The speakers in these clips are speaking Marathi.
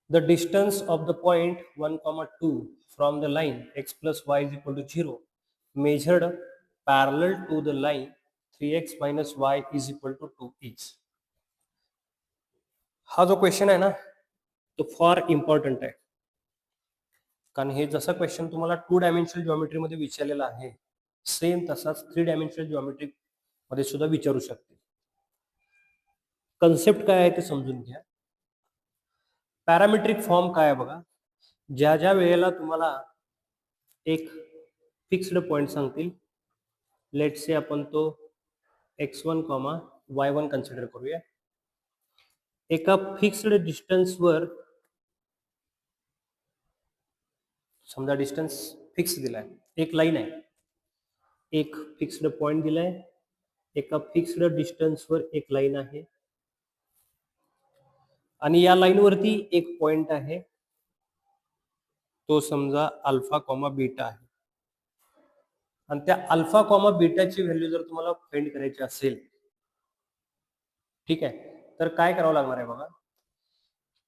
The distance of the point 1 comma 2 from the line x plus y is equal to 0 measured parallel to the line 3x minus y is equal to 2 is. हा जो क्वेश्चन आहे ना तो फार इम्पॉर्टंट आहे, कारण हे जसा क्वेश्चन तुम्हाला 2 डायमेन्शनल जिओमेट्री मध्ये विचारलेला आहे सेम तसाच 3 डायमेन्शनल जिओमेट्री मध्ये सुद्धा विचारू शकते. कन्सेप्ट काय आहे ते समजून घ्या. पॅरामेट्रिक फॉर्म काय आहे बघा, ज्या ज्या वेळेला तुम्हाला एक फिक्स्ड पॉइंट सांगतील, लेट से आपण तो x1 कॉमा y1 कन्सिडर करूया. एका फिक्स्ड डिस्टन्सवर समजा डिस्टन्स फिक्स दिलाय, एक लाईन आहे, एक फिक्स्ड पॉइंट दिलाय, एका फिक्स्ड डिस्टन्सवर एक लाईन आहे आणि या लाईनवरती एक पॉइंट आहे, तो समजा अल्फा कॉमा बीटा आहे. आणि त्या अल्फा कॉमा बीटाची व्हॅल्यू जर तुम्हाला फाइंड करायची असेल, ठीक आहे, तर काय करावं लागणार आहे बघा,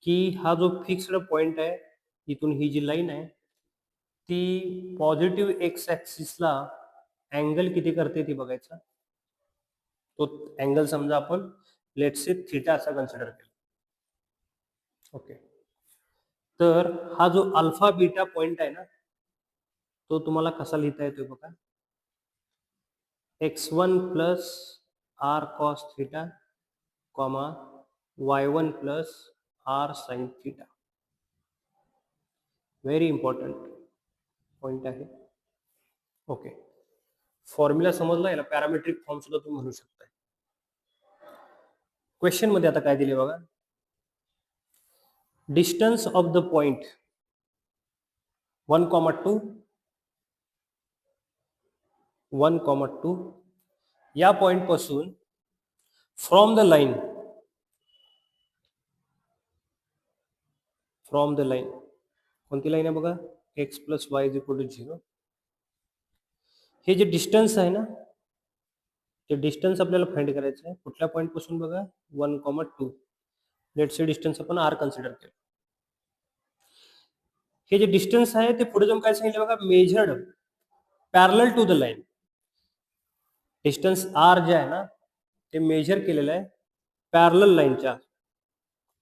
की हा जो फिक्स्ड पॉइंट आहे, इथून ही जी लाईन आहे ती पॉझिटिव्ह एक्स ऍक्सिसला अँगल किती करते ती बघायचा. तो अँगल समजा आपण लेट्स से थीटा असा कन्सिडर केला. ओके, तर हा जो अल्फा बीटा पॉइंट आहे ना तो तुम्हाला कसा लिहिता येतोय बघा, x1 plus r cos theta comma y1 plus r sine theta. Very important point आहे. ओके, फॉर्म्युला समजला, याला पॅरामेट्रिक फॉर्म सुद्धा तुम्ही म्हणू शकता. क्वेश्चन मध्ये आता काय दिले बघा, distance of the point 1 comma 2 1 comma 2 या पॉइंट पासून फ्रॉम द लाईन कोणती लाईन आहे बघा, x plus y is equal to 0. हे जे डिस्टन्स आहे ना ते डिस्टन्स आपल्याला फाइंड करायचं आहे. कुठल्या पॉइंट पासून बघा, 1 कॉमा 2. लेट्स से डिस्टन्स आपण आर कन्सिडर केलं. हे जे डिस्टन्स आहे ते पुढे जाऊन काय सांगितलं बघा, measured parallel to the line. Distance r जे आहे ना ते मेजर केलेलं आहे पॅरलल लाईनच्या.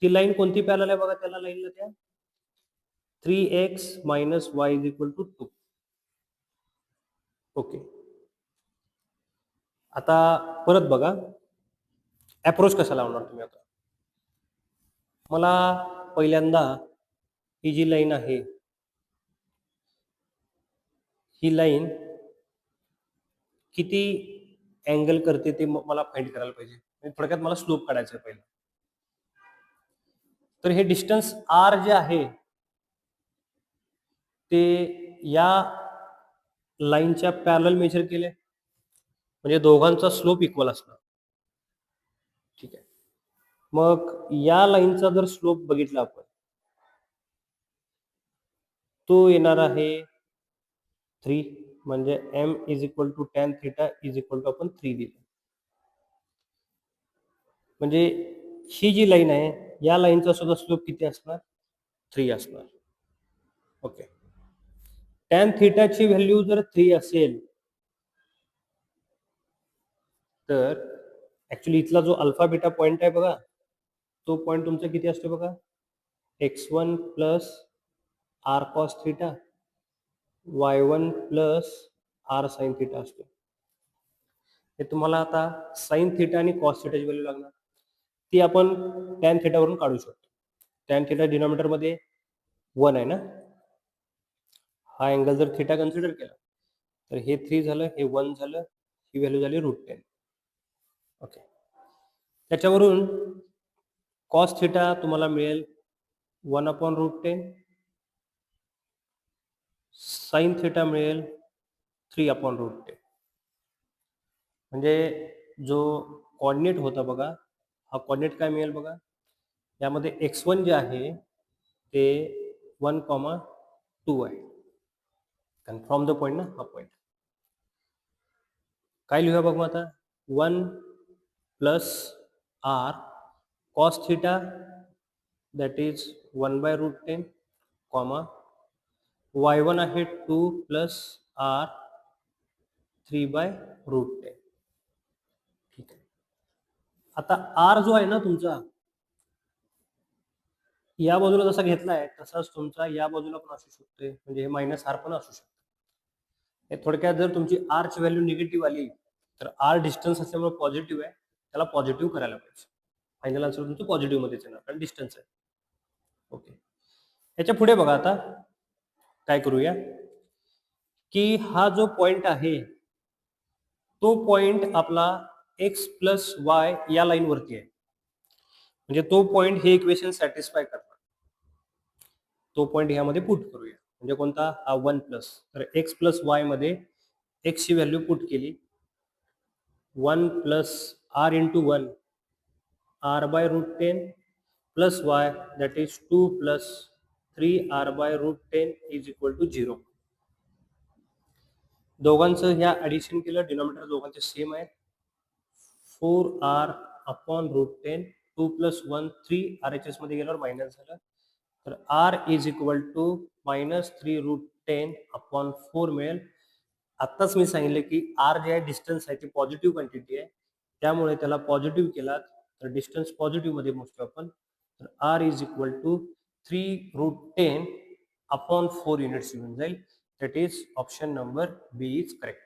ती लाईन कोणती पॅरलल आहे बघा त्याला लाईनला, त्या 3x minus y is equal to 2. Okay, आता परत बघा अप्रोच कसा लावणार तुम्ही. आता मला पहिल्यांदा ही जी लाईन आहे ही लाईन किती अँगल करते ते मला फाइंड करायला पाहिजे. थोडक्यात मला स्लोप काढायचं आहे पहिला. तर हे डिस्टन्स आर जे आहे ते या लाईनच्या पॅरलल मेजर केले, म्हणजे दोघांचा स्लोप इक्वल असणार. ठीक आहे, मग या लाईनचा जर स्लोप बघितला आपण तो येणार आहे 3, म्हणजे m is equal to tan theta is equal to आपण 3 दिलं. म्हणजे ही जी लाईन आहे या लाईनचा सुद्धा स्लोप किती असणार, 3 असणार. ओके, टॅन थीटाची व्हॅल्यू जर 3 असेल तर ऍक्च्युली इथला जो अल्फा बीटा पॉइंट आहे बघा तो पॉइंट तुमचा किती असतो बघा, x1 plus r cos theta y1 plus r sine theta असतो. हे तुम्हाला आता साइन थीटा आणि कॉस थीटाची व्हॅल्यू लागणार, ती आपण टॅन थीटावरून काढू शकतो. टॅन थीटा डिनॉमिनेटर मध्ये 1 आहे ना, हा अँगल जर थीटा कन्सिडर केला तर हे 3 झालं, हे 1 झालं, ही व्हॅल्यू झाली √10. ओके, त्याच्यावरून कॉस थीटा तुम्हाला मिळेल 1/√10, साइन थीटा मिळेल 3/√10. म्हणजे जो कोऑर्डिनेट होता बघा, हा कोऑर्डिनेट काय मिळेल बघा, यामध्ये x1 जे आहे ते 1,2 आहे, कारण फ्रॉम द पॉइंट ना हा पॉइंट. काय लिहूया बघ मग आता, 1 plus r cos theta that is 1/√10 comma y1 आहे 2 प्लस r 3/√10. ठीक आहे. आता r जो आहे ना तुमचा या बाजूला जसा घेतलाय तसाच तुमचा या बाजूला पण असू शकतोय, म्हणजे हे मायनस आर पण असू शकतं. थोडक्यात जर तुमची आर ची व्हॅल्यू निगेटिव्ह आली तर आर डिस्टन्स असल्यामुळे पॉझिटिव्ह आहे, त्याला पॉझिटिव्ह करायला पाहिजे. फायनल आन्सर तुमचं पॉझिटिव्ह मध्येच येणार कारण डिस्टन्स आहे. ओके, याच्या पुढे बघा आता काय करूया की हा जो पॉइंट आहे तो पॉइंट आपला एक्स प्लस वाय या लाईन वरती आहे, म्हणजे तो पॉइंट हे इक्वेशन सॅटिस्फाय करणार. तो पॉइंट ह्यामध्ये पुट करूया, म्हणजे कोणता हा 1 प्लस, तर एक्स प्लस वाय मध्ये एक्स ची व्हॅल्यू पुट केली 1 plus r into 1 r/√10 plus y that is 2 plus 3r/√10 is equal to 0. दोघांचं ह्या ऍडिशन केलं, डिनॉमिनेटर दोघांचे सेम आहे. 4r/√10 2 प्लस 1 3 RHS मध्ये गेल्यावर मायनस झालं, तर r इज इक्वल टू -3√10/4 मिळेल. आत्ताच मी सांगितलं की r जे आहे डिस्टन्स आहे ती पॉझिटिव्ह क्वांटिटी आहे, त्यामुळे त्याला पॉझिटिव्ह केलात तर डिस्टन्स पॉझिटिव्ह मध्ये मोजतो आपण. तर r is equal to 3√10/4 units येऊन जाईल. That is option number b is correct.